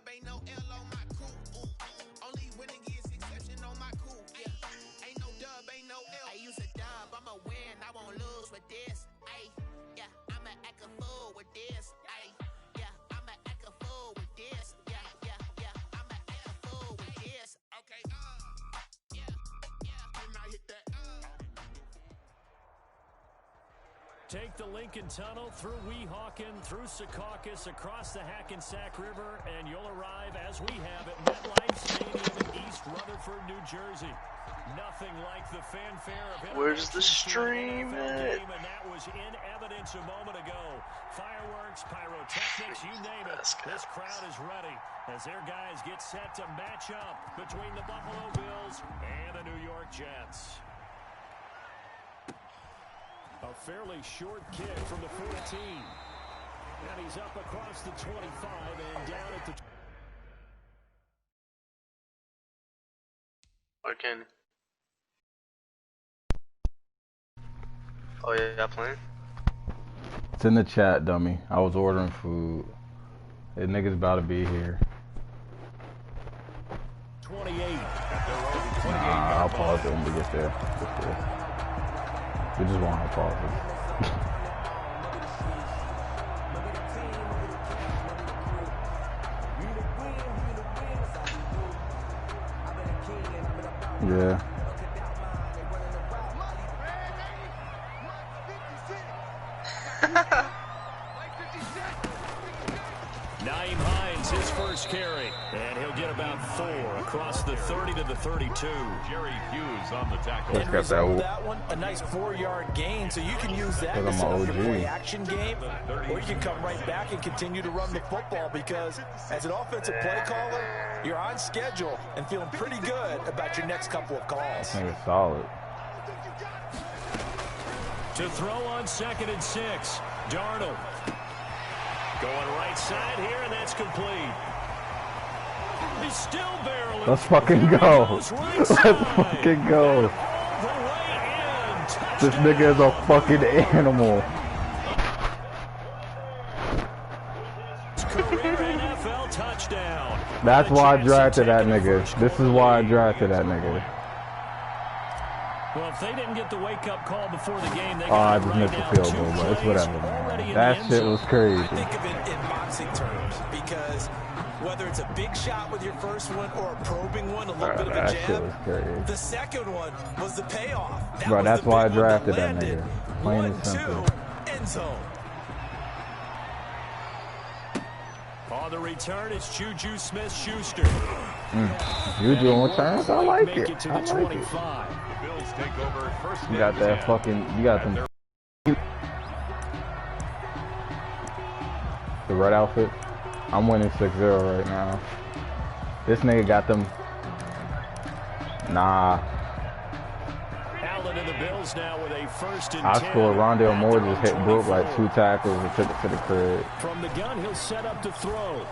ain't no L on my cool. Only winning is exception on my cool. Ain't no dub, ain't no L. I use a dub, I'ma win, I won't lose with this. Yeah, I'ma act a fool with this. Yeah, I'ma act a fool with this. Yeah, I'ma act a fool with this. Okay, and I hit that. Take the Lincoln Tunnel through Weehawken, through Secaucus, across the Hackensack River, and you'll arrive, as we have, at MetLife Stadium in East Rutherford, New Jersey. Nothing like the fanfare of where's the stream at? And that was in evidence a moment ago. Fireworks, pyrotechnics, you name it. This crowd is ready as their guys get set to match up between the Buffalo Bills and the New York Jets. A fairly short kick from the 14. And he's up across the 25 and down at the... Arcane. Oh yeah, playing? It's in the chat, dummy. I was ordering food. The nigga's about to be here. 28. Nah, I'll pause it when we get there. We just want to pause it. Yeah. Naeem Hines, his first carry, and he'll get about 4 across the 30 to the 32. Jerry Hughes on the tackle. Let's get that one, a nice 4-yard gain, so you can use that to set up your play-action game, or you can come right back and continue to run the football, because as an offensive play caller, you're on schedule and feeling pretty good about your next couple of calls. I think it's solid. To throw on 2nd and 6, Darnold. Going right side here, and that's complete. He's still barreling. Let's fucking go. Let's fucking go. This nigga is a fucking animal. Career NFL touchdown. That's why I drafted that nigga. This is why I drafted that nigga. Well, if they didn't get the wake-up call before the game, they got I just missed the field goal, but it's whatever, man. That shit was crazy. I think of it in boxing terms, because whether it's a big shot with your first one or a probing one, a little bit of a jab, the second one was the payoff. Bro, that's why I drafted that nigga. Plain and simple. End zone. On the return, it's Juju Smith-Schuster. Juju on returns? I like it. I like it. You got that fucking, you got them. The red outfit. I'm winning 6-0 right now. This nigga got them. Nah. Allen and the Bills now with a 1st and 10. I scored. Rondale Moore just hit Brooke like 2 tackles and took it to the crib. From the gun, he'll set up to throw.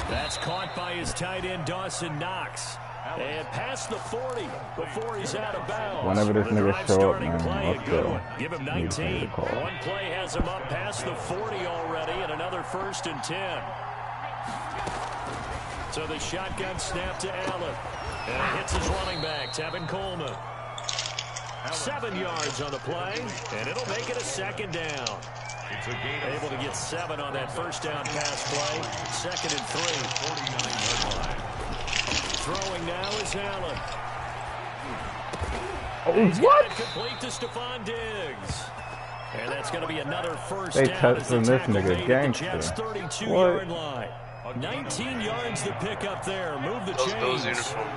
That's caught by his tight end, Dawson Knox. And past the 40 before he's out of bounds. Whenever this nigga show up, man, let's go. Give him 19. One play has him up past the 40 already, and another 1st and 10. So the shotgun snap to Allen. And it hits his running back, Tevin Coleman. 7 yards on the play, and it'll make it a 2nd down. Able to get 7 on that 1st down pass play. 2nd and 3. 49-yard line. Throwing now is Allen. Oh, what? Complete to Stephon Diggs. And that's going to be another 1st they down. touched from this nigga gangster. 32-yard line. 19 yards to pick up there. Move the chains.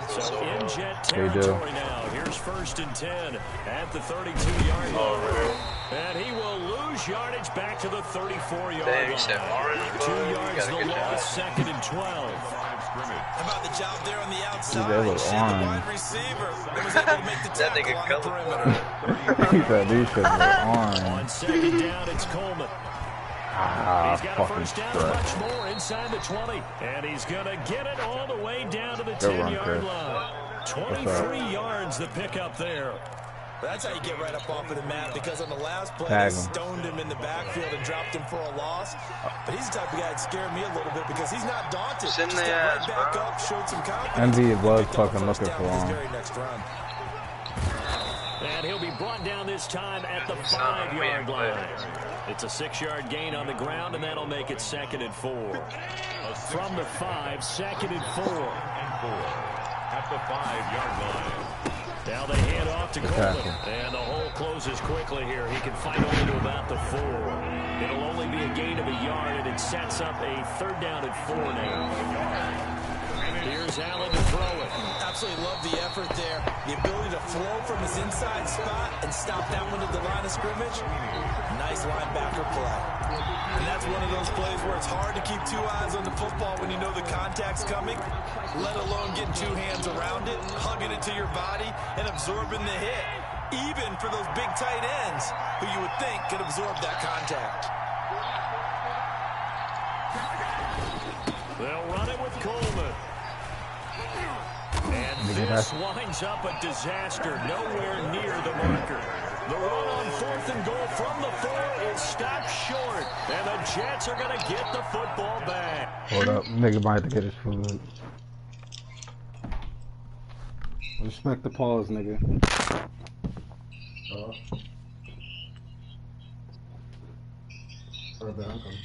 So in Jet territory now. Here's 1st and 10 at the 32-yard line. And he will lose yardage back to the 34-yard line. 2 yards the loss, 2nd and 12. How about the job there on the outside? Dude, the wide receiver was able to make the tackle on the perimeter. He said these shit were on. On 2nd down, it's Coleman. He's got a 1st down, much more inside the 20. And he's going to get it all the way down to the 10-yard line. 23 yards the pick up there. That's how you get right up off of the mat, because on the last play, they stoned him in the backfield and dropped him for a loss. But he's the type of guy that scared me a little bit because he's not daunted. Just got right back up, showed some confidence. MV was fucking looking for him. And he'll be brought down this time at the 5-yard line. It's a 6-yard gain on the ground, and that'll make it 2nd and 4. From the 5, 2nd and 4. At the 5-yard line. Now they hand off to Coleman, and the hole closes quickly here. He can fight only to about the 4. It'll only be a gain of a yard, and it sets up a 3rd down and 4 now. Here's Allen to throw it. Absolutely love the effort there. The ability to flow from his inside spot and stop that one at the line of scrimmage. Nice linebacker play. And that's one of those plays where it's hard to keep 2 eyes on the football when you know the contact's coming, let alone getting 2 hands around it, hugging it to your body, and absorbing the hit. Even for those big tight ends who you would think could absorb that contact. They'll run it with Coleman. And this winds up a disaster nowhere near the marker. The run on 4th and goal from the 4 is stopped short. And the Jets are going to get the football back. Hold up. Nigga might have to get his food. Respect the pause, nigga. Sorry, I'm coming.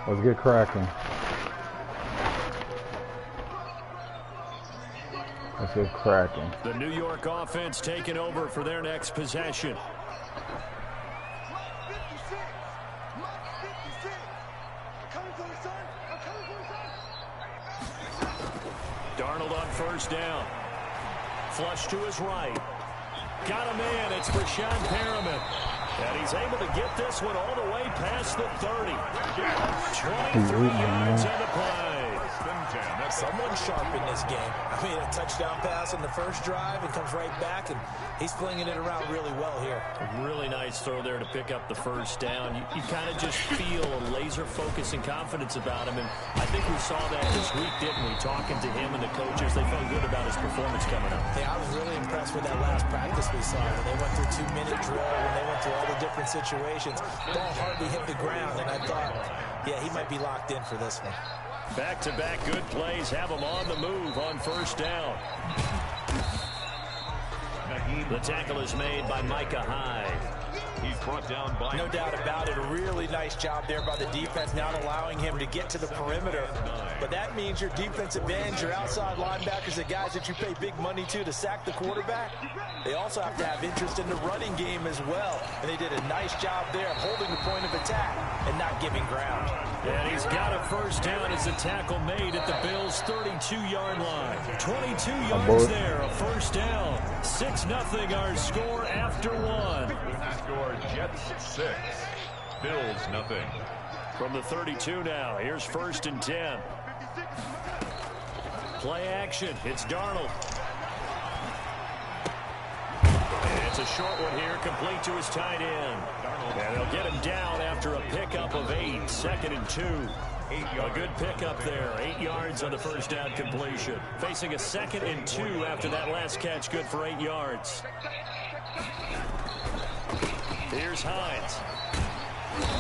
Let's get cracking. Let's get cracking. The New York offense taking over for their next possession. Darnold on 1st down. Flush to his right. Got a man. It's Rashawn Perriman. And he's able to get this one all the way past the 30. 23 yards on the play. Someone sharp in this game. I mean, a touchdown pass on the first drive and comes right back, and he's flinging it around really well here. A really nice throw there to pick up the 1st down. You kind of just feel a laser focus and confidence about him, and I think we saw that this week, didn't we? Talking to him and the coaches, they felt good about his performance coming up. Yeah, I was really impressed with that last practice we saw when they went through 2-minute drill, when they went through all the different situations. Ball hardly hit the ground, and I thought, yeah, he might be locked in for this one. Back-to-back good plays have him on the move on first down. The tackle is made by Micah Hyde. He's brought down by... No doubt about it. A really nice job there by the defense, not allowing him to get to the perimeter. But that means your defensive ends, your outside linebackers, the guys that you pay big money to sack the quarterback, they also have to have interest in the running game as well. And they did a nice job there of holding the point of attack and not giving ground. And he's got a first down as the tackle made at the Bills' 32-yard line. 22 yards there, a first down. 6-0 our score after one. Score Jets 6, Bills nothing. From the 32 now, here's 1st and 10. Play action, it's Darnold. And it's a short one here, complete to his tight end. And they'll get him down after a pickup of 8, 2nd and 2. A good pickup there, 8 yards on the first down completion. Facing a 2nd and 2 after that last catch, good for 8 yards. Here's Hines.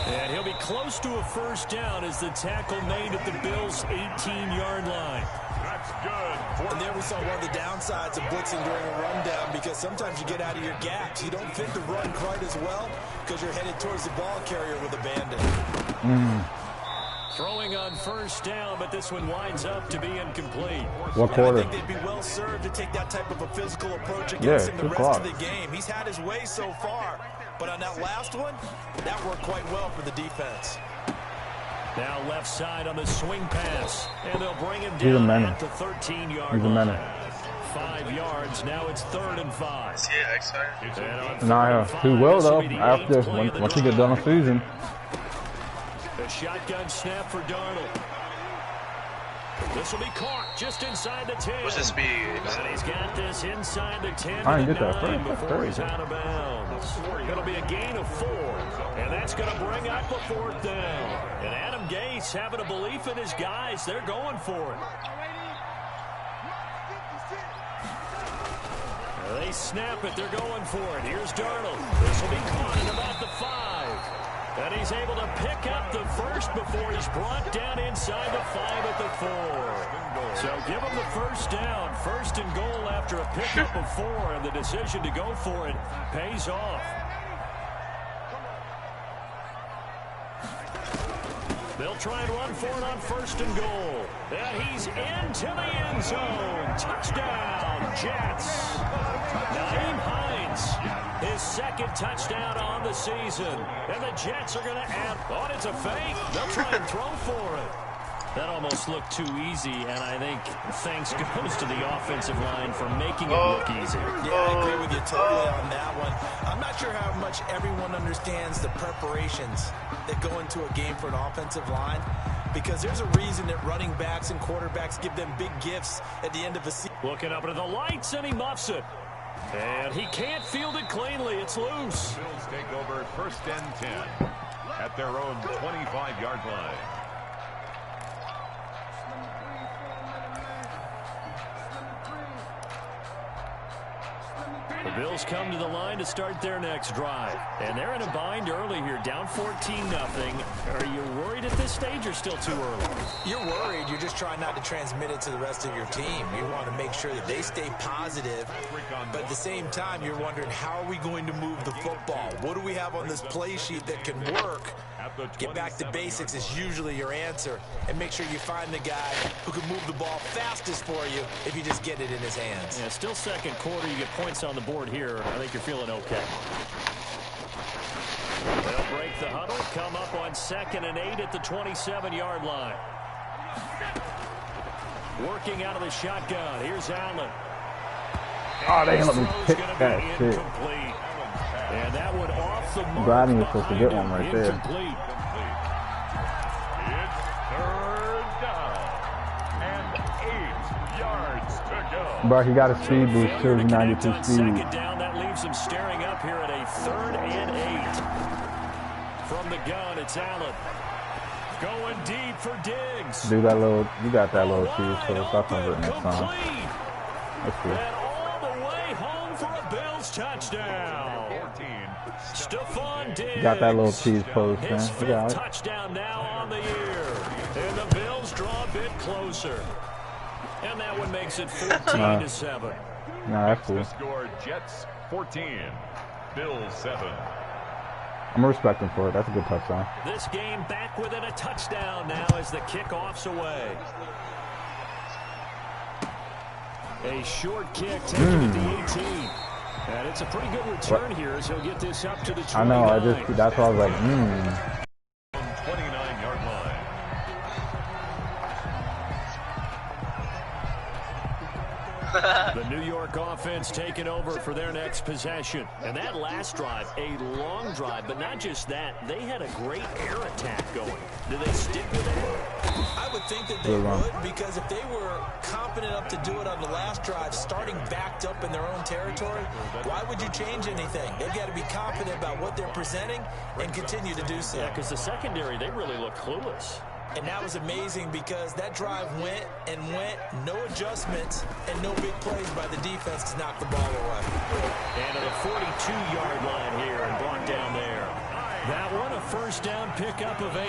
And he'll be close to a first down as the tackle made at the Bills' 18-yard line. That's good. And there we saw one of the downsides of blitzing during a rundown, because sometimes you get out of your gaps. You don't fit the run quite as well because you're headed towards the ball carrier with a bandit. Throwing on first down, but this one winds up to be incomplete. What quarter? I think they'd be well served to take that type of a physical approach against him the rest of the game. He's had his way so far, but on that last one, that worked quite well for the defense. Now left side on the swing pass, and they'll bring him down at the 13-yard line. 5 yards, now it's 3rd and 5. Yeah, excited. Nah, he will though, after, once he gets done the season. The shotgun snap for Darnold. This will be caught just inside the 10. What's this be? And he's got this inside the 10 I didn't to get the that 9 first. before he's out of bounds. It'll be a gain of 4, and that's going to bring up a 4th down. And Adam Gase having a belief in his guys. They're going for it. They snap it. They're going for it. Here's Darnold. This will be caught at about the 5. And he's able to pick up the first before he's brought down inside the 5 at the 4. So give him the first down. 1st and goal after a pickup of 4. And the decision to go for it pays off. They'll try and run for it on 1st and goal. And he's into the end zone. Touchdown, Jets. Nyheim Hines, his 2nd touchdown on the season. And the Jets are going to add, it's a fake. They'll try and throw for it. That almost looked too easy, and I think thanks goes to the offensive line for making it look easy. Yeah, I agree with you totally on that one. I'm not sure how much everyone understands the preparations that go into a game for an offensive line, because there's a reason that running backs and quarterbacks give them big gifts at the end of a season. Looking up at the lights, and he muffs it. And he can't field it cleanly. It's loose. Bills take over 1st and 10 at their own 25-yard line. The Bills come to the line to start their next drive. And they're in a bind early here, down 14-0. Are you worried at this stage or still too early? You're worried. You're just trying not to transmit it to the rest of your team. You want to make sure that they stay positive. But at the same time, you're wondering, how are we going to move the football? What do we have on this play sheet that can work? Get back to basics is usually your answer. And make sure you find the guy who can move the ball fastest for you if you just get it in his hands. Yeah, still 2nd quarter. You get points on the board here. I think you're feeling okay. They'll break the huddle, come up on 2nd and 8 at the 27-yard line. Working out of the shotgun. Here's Allen. Oh, they let me pick that shit. And that one off the mark. Brady was supposed to get one right there. It's 3rd down and 8 yards to go. Bro, he got a speed boost too. 92 speed. 2nd down, that leaves him staring up here at a 3rd and 8. From the gun, it's Allen. Going deep for Diggs. Do that little, you got that little cheese, so it's up over it next time. Let's see. And all the way home for a Bills touchdown. Stephon Diggs. Got that little cheese post, man. His 5th touchdown now on the year. And the Bills draw a bit closer. And that one makes it 14-7. Nah, that's cool. The score, Jets 14, Bills 7. I'm respecting for it. That's a good touchdown. This game back within a touchdown now as the kickoff's away. A short kick taken at the 18. And it's a pretty good return here as he'll get this up to the 29. I know, that's why I was like, 29-yard line. The New York offense taking over for their next possession. And that last drive, a long drive, but not just that. They had a great air attack going. Do they stick with it? I would think that they would, because if they were confident enough to do it on the last drive, starting backed up in their own territory, why would you change anything? They've got to be confident about what they're presenting and continue to do so. Yeah, because the secondary, they really look clueless. And that was amazing because that drive went and went, no adjustments, and no big plays by the defense to knock the ball away. And at the 42-yard line here and brought down there. That one, a first down pickup of 8.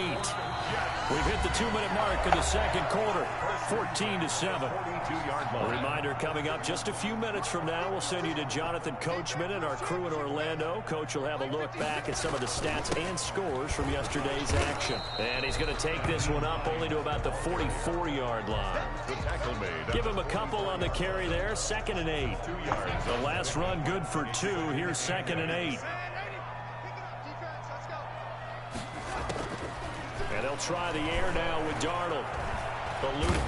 We've hit the 2-minute mark of the second quarter, 14-7. A reminder coming up just a few minutes from now. We'll send you to Jonathan Coachman and our crew in Orlando. Coach will have a look back at some of the stats and scores from yesterday's action. And he's going to take this one up only to about the 44-yard line. Give him a couple on the carry there, 2nd and 8. The last run good for 2. Here's 2nd and 8. And they'll try the air now with Darnold.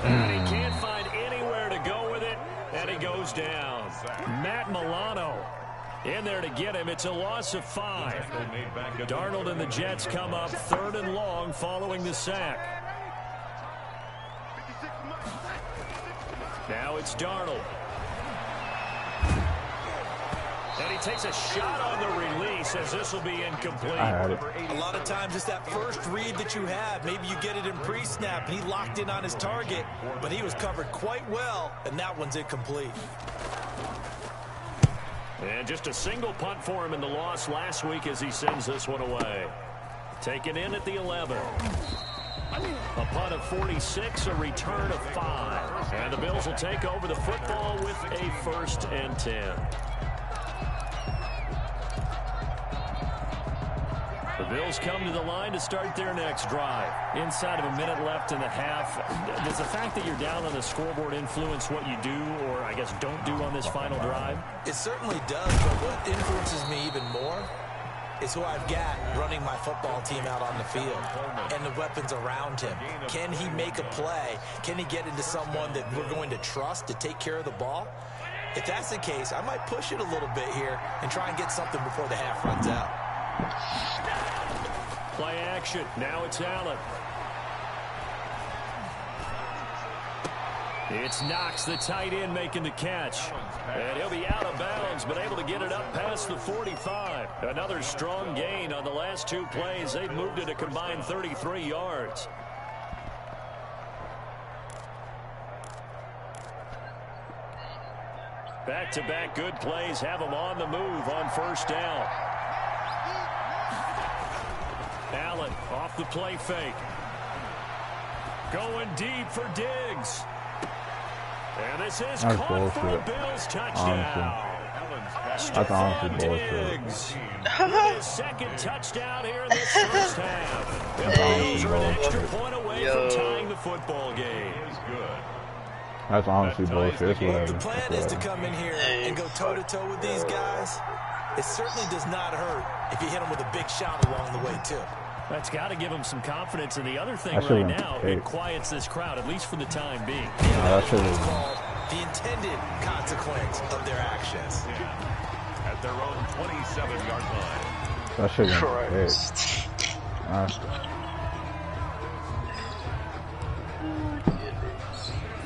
And he can't find anywhere to go with it, and he goes down. Matt Milano in there to get him. It's a loss of 5. Darnold and the Jets come up 3rd and long following the sack. Now it's Darnold. And he takes a shot on the release as this will be incomplete. A lot of times it's that first read that you have. Maybe you get it in pre-snap. He locked in on his target, but he was covered quite well, and that one's incomplete. And just a single punt for him in the loss last week as he sends this one away. Taken in at the 11. A punt of 46, a return of 5. And the Bills will take over the football with a 1st and 10. The Bills come to the line to start their next drive. Inside of a minute left in the half. Does the fact that you're down on the scoreboard influence what you do, or I guess don't do on this final drive? It certainly does, but what influences me even more is who I've got running my football team out on the field and the weapons around him. Can he make a play? Can he get into someone that we're going to trust to take care of the ball? If that's the case, I might push it a little bit here and try and get something before the half runs out. Play action. Now it's Allen. It's Knox, the tight end, making the catch. And he'll be out of bounds, but able to get it up past the 45. Another strong gain on the last 2 plays. They've moved it a combined 33 yards. Back-to-back good plays have them on the move on 1st down. Allen off the play fake. Going deep for Diggs. And this is caught for a Bills touchdown. That's honestly bullshit. Diggs with his 2nd touchdown here in this 1st half. The Bills are an extra point away from tying the football game. That's honestly bullshit. The plan is to come in here and go toe-to-toe with these guys. It certainly does not hurt if you hit them with a big shot along the way, too. That's got to give them some confidence. And the other thing right now, it quiets this crowd, at least for the time being. That's called the intended consequence of their actions. At their own 27-yard line. That shit was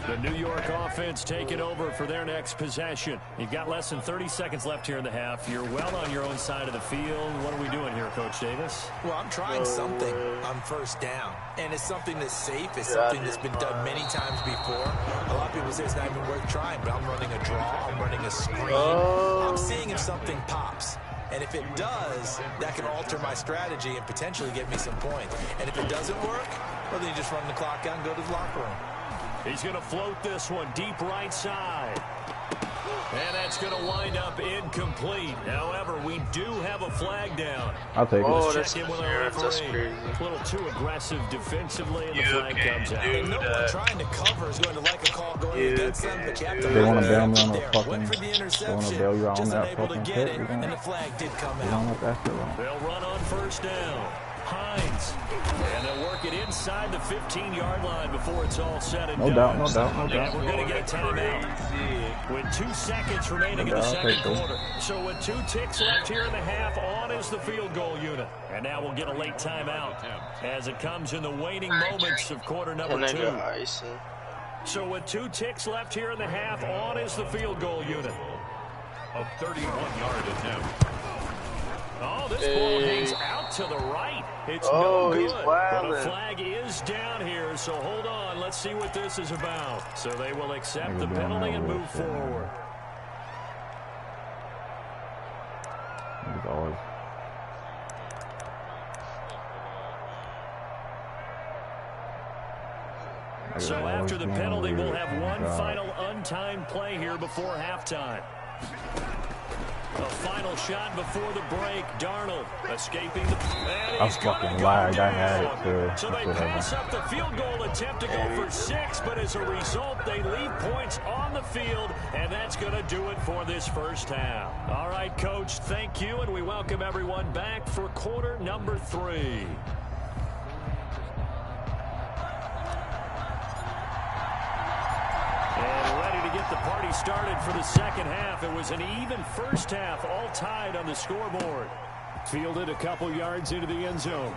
The New York offense taking over for their next possession. You've got less than 30 seconds left here in the half. You're well on your own side of the field. What are we doing here, Coach Davis? Well, I'm trying something on 1st down. And it's something that's safe. It's something that's been done many times before. A lot of people say it's not even worth trying, but I'm running a draw. I'm running a screen. I'm seeing if something pops. And if it does, that can alter my strategy and potentially get me some points. And if it doesn't work, well, then you just run the clock out and go to the locker room. He's going to float this one deep right side. And that's going to wind up incomplete. However, we do have a flag down. I'll take it. Let's check in with our referee. A little too aggressive defensively, and the flag comes out. And no one trying to cover is going to like a call going against them, but you have to they want to bail me on the there. fucking. Went for the They want to interception, bail you on just that unable to fucking get hit. it, and the flag did come You out. don't let that shit wrong. They'll run on first down. Hines. And they'll work it inside the 15-yard line before it's all said and done. No doubt, no doubt, no doubt. And we're going to get a timeout with 2 seconds remaining in the second quarter. So with 2 ticks left here in the half, on is the field goal unit. And now we'll get a late timeout as it comes in the waning moments of quarter number 2. So with 2 ticks left here in the half, on is the field goal unit. A 31-yard attempt. Oh, this ball hangs out to the right. It's no good. But a flag is down here, so hold on. Let's see what this is about. So they will accept the penalty and move forward. So after the penalty, we'll have one final untimed play here before halftime. A final shot before the break. Darnold escaping the... I fucking lied. I had it too. So they pass up the field goal attempt to go for 6, but as a result, they leave points on the field, and that's going to do it for this first half. All right, Coach, thank you, and we welcome everyone back for quarter number 3. And ready to get the party started for the second half. It was an even first half, all tied on the scoreboard. Fielded a couple yards into the end zone.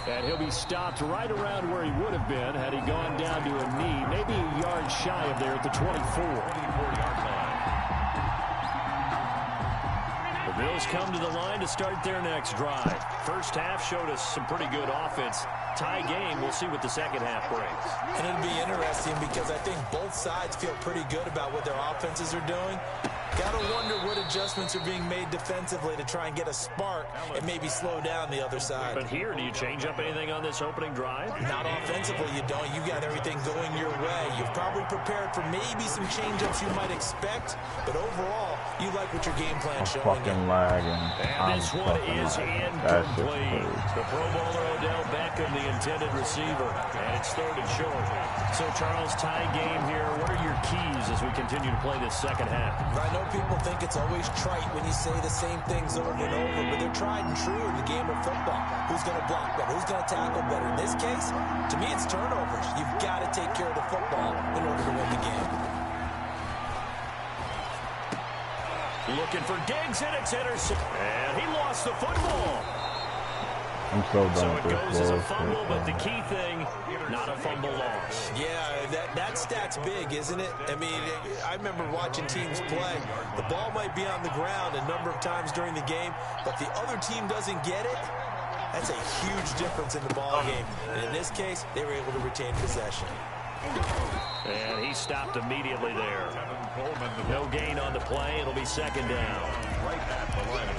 And he'll be stopped right around where he would have been had he gone down to a knee, maybe a yard shy of there at the 24-yard line. The Bills come to the line to start their next drive. First half showed us some pretty good offense. Tie game. We'll see what the second half brings. And it'll be interesting because I think both sides feel pretty good about what their offenses are doing. Gotta wonder what adjustments are being made defensively to try and get a spark and maybe slow down the other side. But here, do you change up anything on this opening drive? Not offensively, you don't. You got everything going your way. You've probably prepared for maybe some change-ups you might expect, but overall, you like what your game plan's showing you. And this one is incomplete. The Pro Bowler Odell Beckham, the intended receiver, and it's 3rd and short. So, Charles, tie game here. What are your keys as we continue to play this second half? I know people think it's always trite when you say the same things over and over, but they're tried and true in the game of football. Who's going to block better? Who's going to tackle better? In this case, to me, it's turnovers. You've got to take care of the football in order to win the game. Looking for Diggs, and it's intercepted. And he lost the football. I'm so done. So it goes as a fumble, but the key thing, not a fumble loss. Yeah, that stat's big, isn't it? I mean, I remember watching teams play. The ball might be on the ground a number of times during the game, but the other team doesn't get it. That's a huge difference in the ball game. And in this case, they were able to retain possession. And he stopped immediately there. No gain on the play. It'll be second down.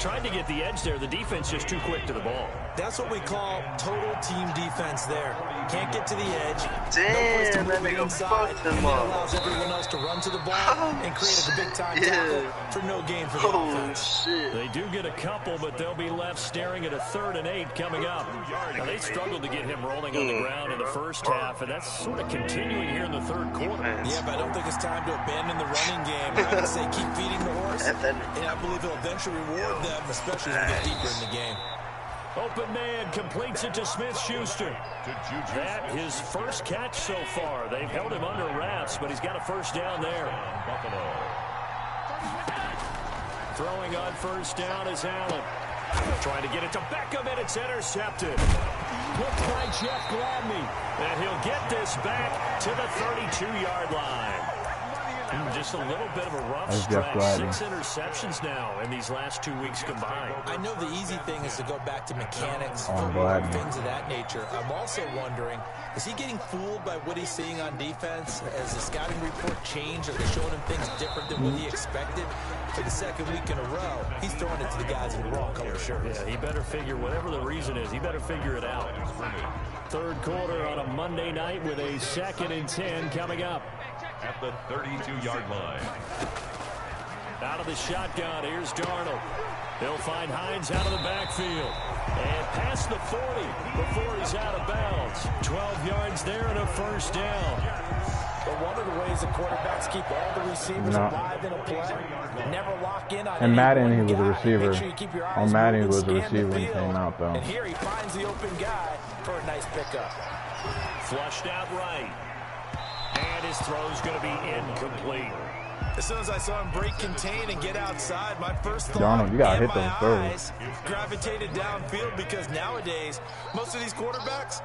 Tried to get the edge there. The defense just too quick to the ball. That's what we call total team defense there. Can't get to the edge. Damn, that nigga fucked them up. Allows everyone else to run to the ball and create a big-time tackle for no gain for the offense. Shit. They do get a couple, but they'll be left staring at a 3rd and 8 coming up. Now, they struggled to get him rolling on the ground in the first half, and that's sort of continuing here in the third quarter. Yeah, but I don't think it's time to abandon the running game. I would say keep feeding the horse, and I believe it'll eventually reward them, especially as we get deeper in the game. Open man completes it to Smith-Schuster. That his first catch so far. They've held him under wraps, but he's got a first down there. Throwing on first down is Allen. Trying to get it to Beckham, and it's intercepted. Picked by Jeff Gladney. And he'll get this back to the 32-yard line. Just a little bit of a rough stretch. 6 interceptions now in these last 2 weeks combined. I know the easy thing is to go back to mechanics, footwork, things of that nature. I'm also wondering, is he getting fooled by what he's seeing on defense? Has the scouting report changed? Are they showing him things different than what he expected? For the second week in a row, he's throwing it to the guys in the wrong color shirts. Yeah, he better figure, whatever the reason is, he better figure it out. Third quarter on a Monday night with a 2nd and 10 coming up. At the 32-yard line. Out of the shotgun, here's Darnold. He'll find Hines out of the backfield. And past the 40 before he's out of bounds. 12 yards there and a first down. But one of the ways the quarterbacks keep all the receivers alive in a play, never lock in on and Madden, he was a Make receiver. sure you keep your eyes On Madden, he moving, was a scan the receiver and field. came out, though. And here he finds the open guy for a nice pickup. Flushed out right. And his throw's going to be incomplete. As soon as I saw him break contain and get outside, my first thought Darnold, you gotta and hit them my throws. eyes gravitated downfield, because nowadays, most of these quarterbacks,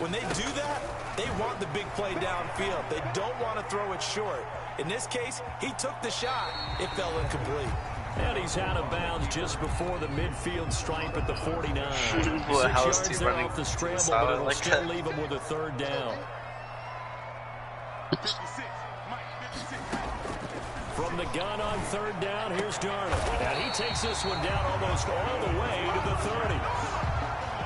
when they do that, they want the big play downfield. They don't want to throw it short. In this case, he took the shot. It fell incomplete. And he's out of bounds just before the midfield stripe at the 49. 6 how is yards he there running off the scramble, solid but it'll like still that? leave him with a 3rd down. From the gun on 3rd down, here's Darnold. And he takes this one down almost all the way to the 30.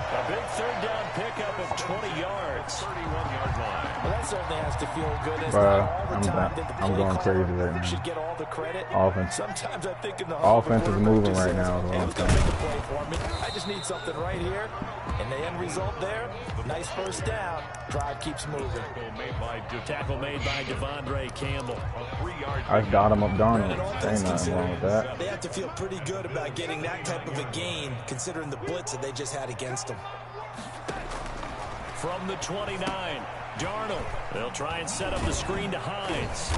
A big 3rd down pickup of 20 yards. 31-yard line. Well, that certainly has to feel good. It's Bro, not all the I'm time done. that the I'm play going caller crazy right now. should get all the credit. Offense. Sometimes I think in the Offense is moving just right says, now, is what hey, I'm who's gonna make a play for me? I just need something right here. And the end result there, nice first down. Drive keeps moving. Tackle made by Devondre Campbell. I got him up And Darnold. all Ain't things nothing wrong with considered, that. they have to feel pretty good about getting that type of a gain, considering the blitz that they just had against them. From the 29, Darnold. They'll try and set up the screen to Hines.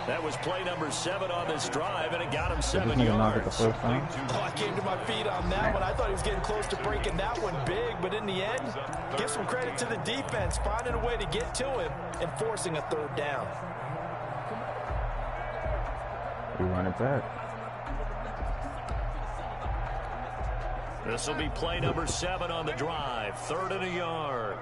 That was play number 7 on this drive, and it got him 7 Did this nigga not get the yards. first time? Oh, I came to my feet on that one. I thought he was getting close to breaking that one big, but in the end, give some credit to the defense, finding a way to get to him and forcing a 3rd down. We run it back. This will be play number 7 on the drive. 3rd and a yard.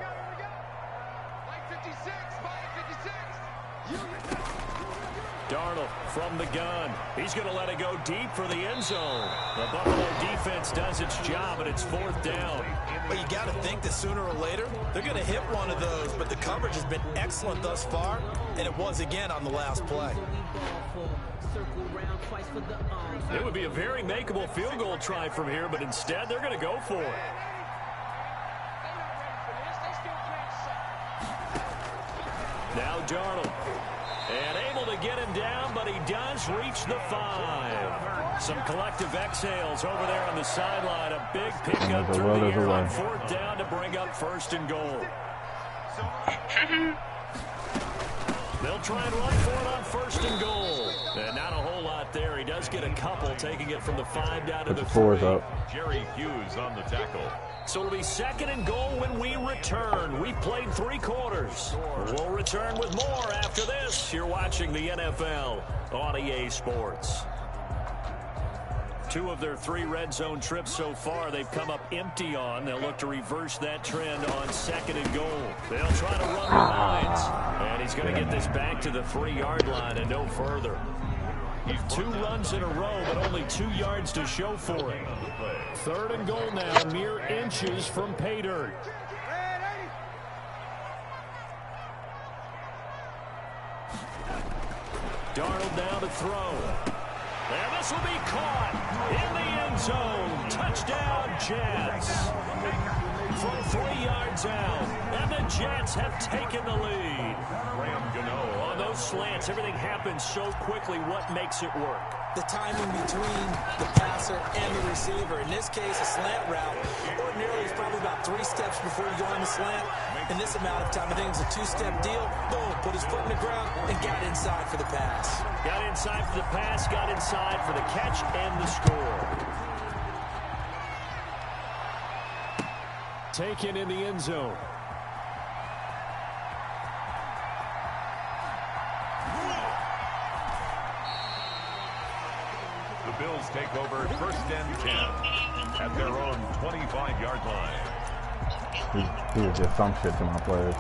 Darnold from the gun. He's going to let it go deep for the end zone. The Buffalo defense does its job, and it's 4th down. But you got to think that sooner or later, they're going to hit one of those, but the coverage has been excellent thus far, and it was again on the last play. It would be a very makeable field goal try from here, but instead they're going to go for it. Now Darnold. And able to get him down, but he does reach the 5. Some collective exhales over there on the sideline. A big pickup through the air on 4th down to bring up 1st and goal. They'll try and run for it on 1st and goal. And not a whole lot there. He does get a couple, taking it from the 5 down to the 3. Jerry Hughes on the tackle. So it'll be 2nd and goal when we return. We've played 3 quarters. We'll return with more after this. You're watching the NFL on EA Sports. 2 of their 3 red zone trips so far they've come up empty on. They'll look to reverse that trend on 2nd and goal. They'll try to run the lines. And he's going to get this back to the 3-yard line and no further. 2 runs in a row, but only 2 yards to show for it. 3rd and goal now, mere inches from pay dirt. Darnold now to throw. And this will be caught in the end zone. Touchdown, Jets. From 3 yards out, and the Jets have taken the lead. On those slants, everything happens so quickly. What makes it work? The timing between the passer and the receiver. In this case, a slant route. Ordinarily, it's probably about 3 steps before you go on the slant. In this amount of time, I think it's a 2-step deal. Boom, put his foot in the ground and got inside for the pass. Got inside for the pass, got inside for the catch and the score. Taken in the end zone. take over first and 10 at their own 25-yard line. He was just some shit to my players.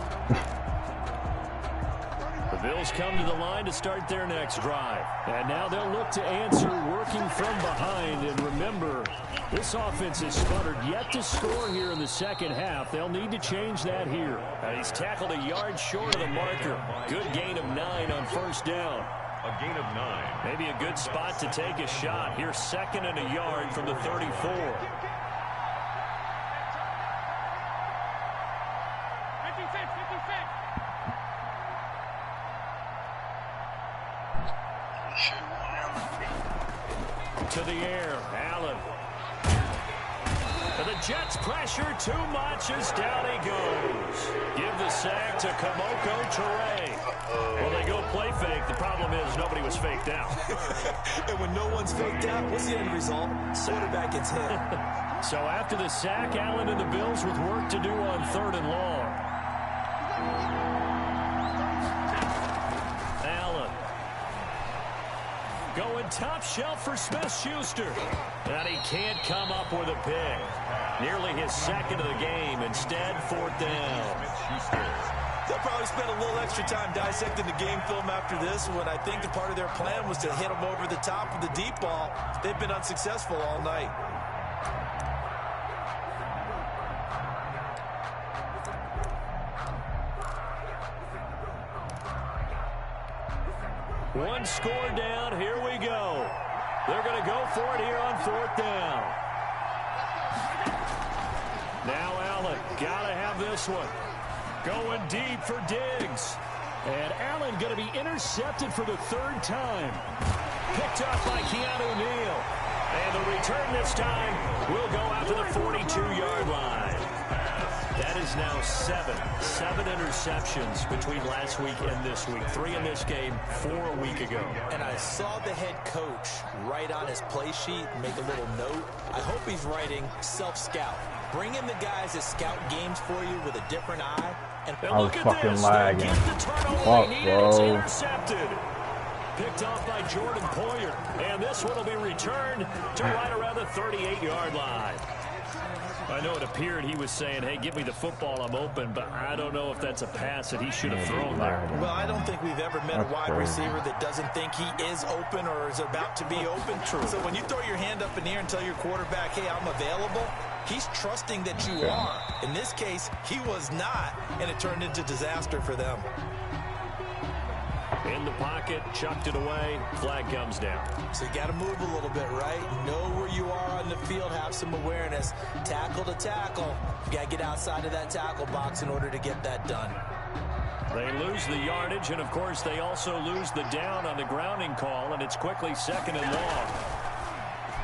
The Bills come to the line to start their next drive. And now they'll look to answer working from behind. And remember, this offense has sputtered yet to score here in the second half. They'll need to change that here. He's tackled a yard short of the marker. Good gain of 9 on first down. A gain of 9. Maybe a good spot to take a shot. Here's 2nd and a yard from the 34. To the air, Allen. And the Jets pressure too much as down he goes. Give the sack to Kamoko Toure. Well, they go play fake. The problem is nobody was faked out. And when no one's faked out, what's the end result? Quarterback gets hit. So after the sack, Allen and the Bills with work to do on 3rd and long. Allen. Going top shelf for Smith-Schuster. And he can't come up with a pick. Nearly his 2nd of the game. Instead, 4th down. They'll probably spend a little extra time dissecting the game film after this when I think the part of their plan was to hit them over the top with the deep ball. They've been unsuccessful all night. One score down. Here we go. They're going to go for it here on 4th down. Now Allen. Got to have this one. Going deep for Diggs. And Allen going to be intercepted for the 3rd time. Picked up by Keanu Neal. And the return this time will go out to the 42-yard line. That is now 7 interceptions between last week and this week. 3 in this game, 4 a week ago. And I saw the head coach write on his play sheet, make a little note. I hope he's writing self-scout. Bring in the guys that scout games for you with a different eye. And I was fucking lagging. Fuck, bro. It's intercepted. Picked off by Jordan Poyer. And this one will be returned to right around the 38-yard line. I know it appeared he was saying, hey, give me the football, I'm open, but I don't know if that's a pass that he should have thrown there. Well, I don't think we've ever met a wide receiver that doesn't think he is open or is about to be open. True. So when you throw your hand up in the air and tell your quarterback, hey, I'm available, he's trusting that you are. In this case, he was not, and it turned into disaster for them. In the pocket, chucked it away, flag comes down. So you got to move a little bit, right? Know where you are on the field, have some awareness. Tackle to tackle. You got to get outside of that tackle box in order to get that done. They lose the yardage, and of course they also lose the down on the grounding call, and it's quickly 2nd and long.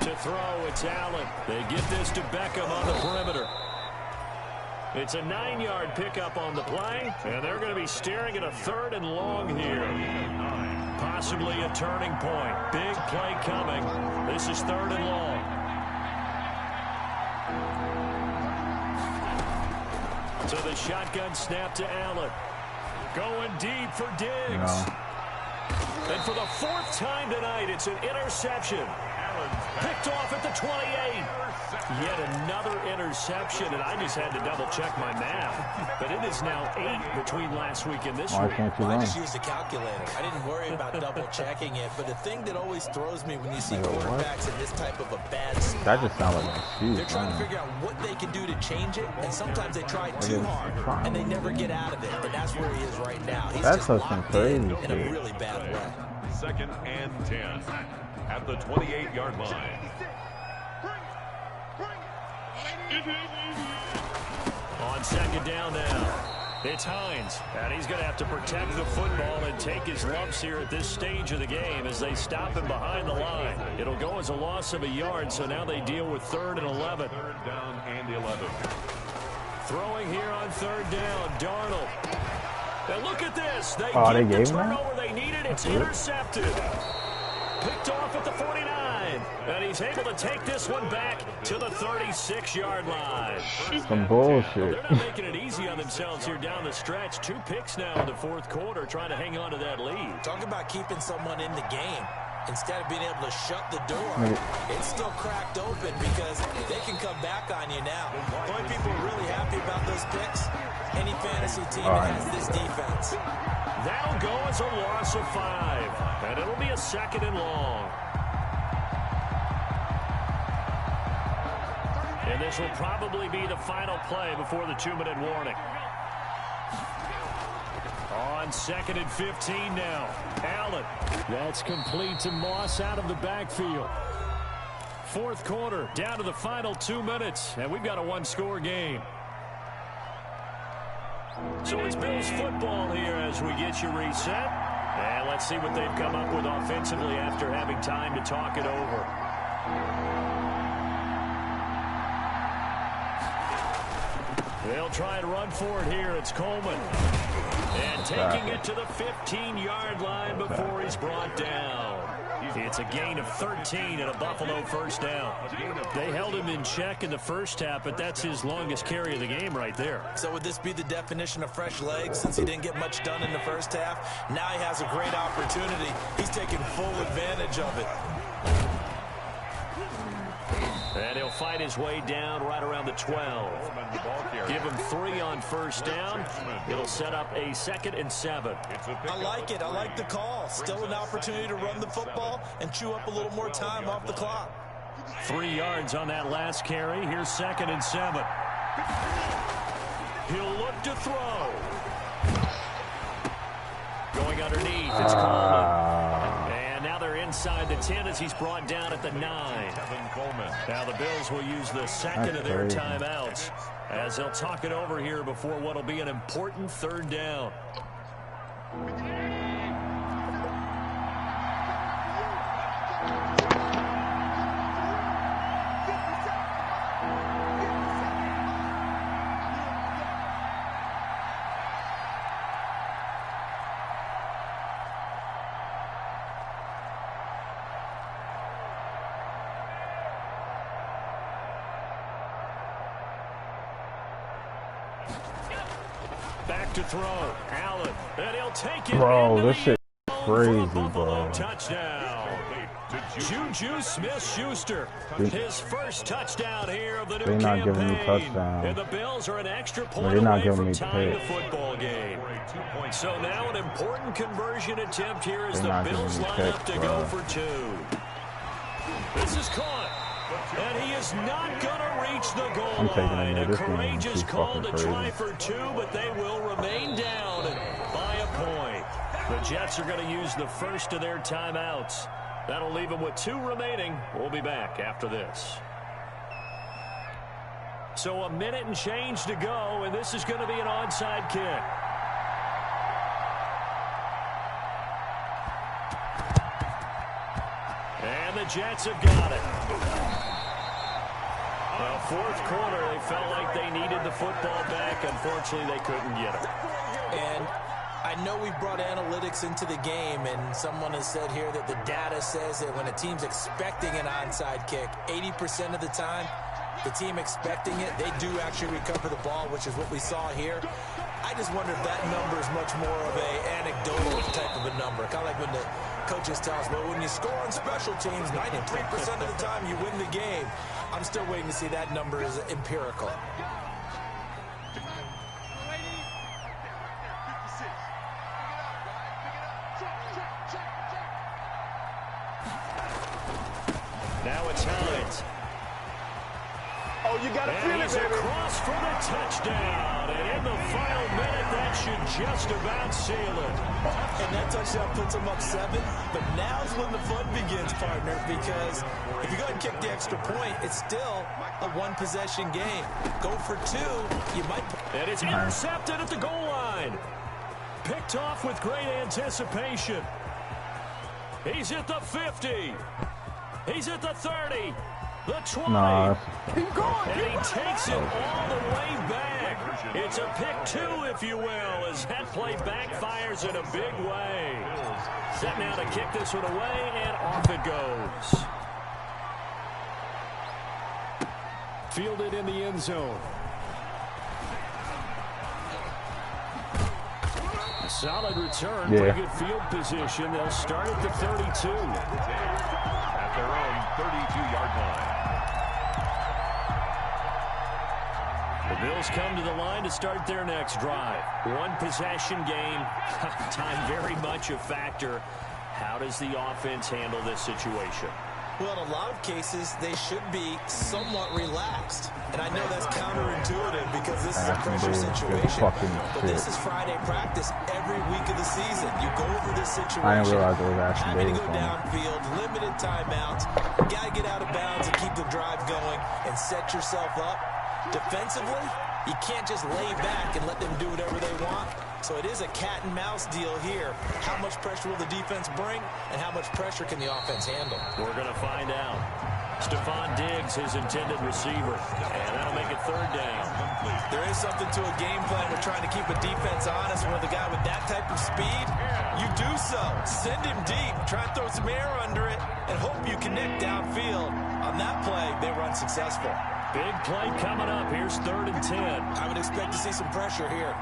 To throw, it's Allen. They get this to Beckham on the perimeter. It's a 9-yard pickup on the play, and they're going to be staring at a 3rd and long here. Possibly a turning point. Big play coming. This is 3rd and long. To the shotgun snap to Allen. Going deep for Diggs. And for the 4th time tonight, it's an interception. Picked off at the 28. Yet another interception, and I just had to double-check my math. But it is now 8 between last week and this week. I just used a calculator. I didn't worry about double-checking it. But the thing that always throws me when you see quarterbacks in this type of a bad spot, that just sounded like they're trying to figure out what they can do to change it, and sometimes they try too hard, and they never get out of it. And that's where he is right now. He's just locked in a really bad way. 2nd and 10 at the 28-yard line. On 2nd down now, it's Hines, and he's going to have to protect the football and take his lumps here at this stage of the game as they stop him behind the line. It'll go as a loss of a yard, so now they deal with 3rd and 11. 3rd down and 11. Throwing here on 3rd down, Darnold. And look at this. They get the turnover they needed. It's intercepted. Picked off at the 49. And he's able to take this one back to the 36-yard line. Some bullshit. They're not making it easy on themselves here down the stretch. 2 picks now in the 4th quarter trying to hang on to that lead. Talk about keeping someone in the game. instead of being able to shut the door, it's still cracked open because they can come back on you now. The only people really happy about those picks, any fantasy team that has this defense. That'll go as a loss of 5, and it'll be a 2nd and long. And this will probably be the final play before the 2-minute warning. On 2nd and 15 now. Allen. That's complete to Moss out of the backfield. 4th quarter, down to the final 2 minutes, and we've got a 1-score game. So it's Bills football here as we get you reset. And let's see what they've come up with offensively after having time to talk it over. They'll try and run for it here. It's Coleman. And taking it to the 15-yard line before he's brought down. It's a gain of 13 and a Buffalo 1st down. They held him in check in the first half, but that's his longest carry of the game right there. So would this be the definition of fresh legs since he didn't get much done in the first half? Now he has a great opportunity. He's taking full advantage of it. And he'll fight his way down right around the 12. Give him 3 on 1st down. It'll set up a 2nd and 7. I like it. I like the call. Still an opportunity to run the football and chew up a little more time off the clock. 3 yards on that last carry. Here's 2nd and 7. He'll look to throw. Going underneath. It's Coleman. And now they're inside the 10 as he's brought down at the 9. Now the Bills will use the 2nd of their timeouts as they'll talk it over here before what will be an important 3rd down. Back to throw. Allen. And he'll take it. Bro, this shit is crazy, bro. Touchdown. Juju Smith-Schuster. His first touchdown here of the new campaign. They're not giving me touchdown. And the Bills are an extra point not away giving from me tying the picks. football game. So now an important conversion attempt here as the Bills line up to go for 2. This is caught. And he is not going to reach the goal line. A courageous call to try for 2, but they will remain down by a point. The Jets are going to use the first of their timeouts. That'll leave them with 2 remaining. We'll be back after this. So a minute and change to go, and this is going to be an onside kick. And the Jets have got it. 4th quarter, they felt like they needed the football back. Unfortunately, they couldn't get it. And I know we've brought analytics into the game, and someone has said here that the data says that when a team's expecting an onside kick, 80% of the time, the team expecting it, they do actually recover the ball, which is what we saw here. I just wonder if that number is much more of an anecdotal type of a number. Kind of like when the coaches tell us, well, when you score on special teams, 93% of the time you win the game. I'm still waiting to see that number is empirical. Now it's Hines. Oh, you got to feel it, he's baby. across for the touchdown. And in the final minute, that should just about seal it. And that touchdown puts them up 7. But now's when the fun begins, partner, because if you go ahead and kick the extra point, it's still a 1-possession game. Go for 2, you might. And it's intercepted at the goal line. Picked off with great anticipation. He's at the 50. He's at the 30. The 20. Nah, Keep going. And he takes it all the way back. It's a pick 2, if you will, as that play backfires in a big way. Set now to kick this one away, and off it goes. Fielded in the end zone. Solid return. Pretty good field position. They'll start at the 32. At their own 32-yard line. The Bills come to the line to start their next drive. One possession game. Time very much a factor. How does the offense handle this situation? Well, in a lot of cases, they should be somewhat relaxed. And I know that's counterintuitive because this is a pressure situation. But this is Friday practice every week of the season. You go over this situation. I didn't realize it was actually having to go downfield, limited timeouts. You got to get out of bounds and keep the drive going and set yourself up. Defensively, you can't just lay back and let them do whatever they want. So it is a cat and mouse deal here. How much pressure will the defense bring, and how much pressure can the offense handle? We're going to find out. Stephon Diggs, his intended receiver, and that'll make it third down. There is something to a game plan. We're trying to keep a defense honest. With a guy with that type of speed, you do so. Send him deep. Try and throw some air under it, and hope you connect downfield. On that play, they were unsuccessful. Big play coming up. Here's 3rd and 10. I would expect to see some pressure here.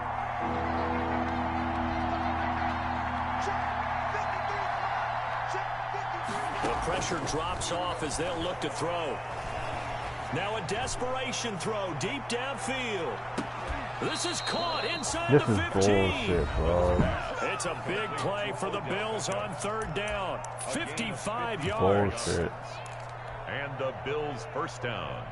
The pressure drops off as they'll look to throw. Now a desperation throw deep downfield. This is caught inside the 15. This is bullshit, bro. It's a big play for the Bills on 3rd down. 55 yards. Bullshit. And the Bills' first down.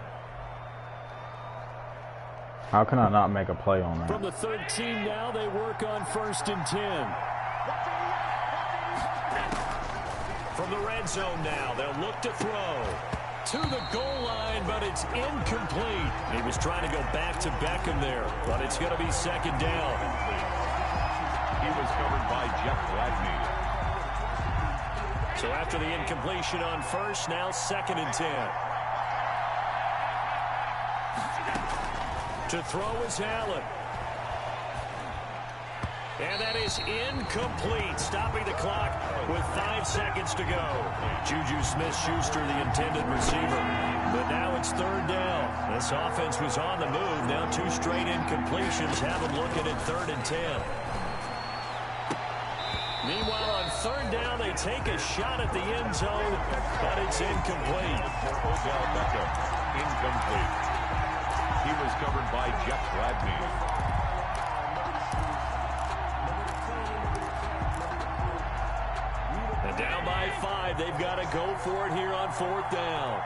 How can I not make a play on that? From the 13 now, they work on 1st and 10. From the red zone now, they'll look to throw. To the goal line, but it's incomplete. He was trying to go back to Beckham there, but it's going to be 2nd down. He was covered by Jeff Gladney. So after the incompletion on 1st, now 2nd and 10. To throw is Allen. And that is incomplete, stopping the clock with 5 seconds to go. Juju Smith-Schuster, the intended receiver. But now it's 3rd down. This offense was on the move. Now 2 straight incompletions have them looking at 3rd and 10. Meanwhile, on 3rd down, they take a shot at the end zone, but it's incomplete. Odell Beckham, incomplete. He was covered by Jeff Gladney. And down by 5, they've got to go for it here on 4th down.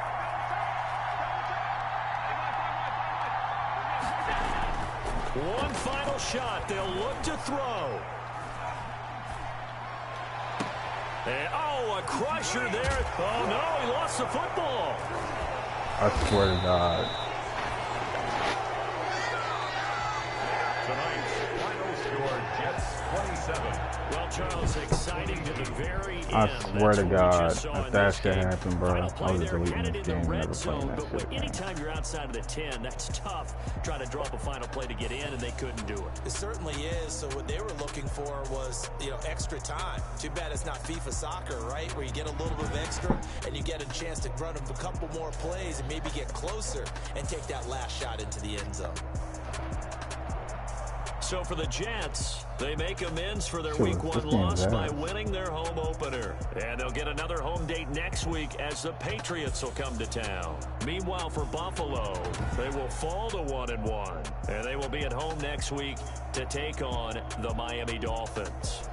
One final shot. They'll look to throw. And, oh, a crusher there. Oh, no, he lost the football. I swear to God. Tonight's final score, Jets 27. Well, Charles, exciting to the very end. I swear to God, if that shit happened, bro, I was deleting this game, never red zone, playing that but shit. anytime you're outside of the 10, that's tough. Trying to draw up a final play to get in, and they couldn't do it. It certainly is. So what they were looking for was, extra time. Too bad it's not FIFA soccer, right? Where you get a little bit of extra, and you get a chance to run a couple more plays and maybe get closer and take that last shot into the end zone. So for the Jets, they make amends for their Week 1 loss by winning their home opener. And they'll get another home date next week as the Patriots will come to town. Meanwhile, for Buffalo, they will fall to 1-1. And they will be at home next week to take on the Miami Dolphins.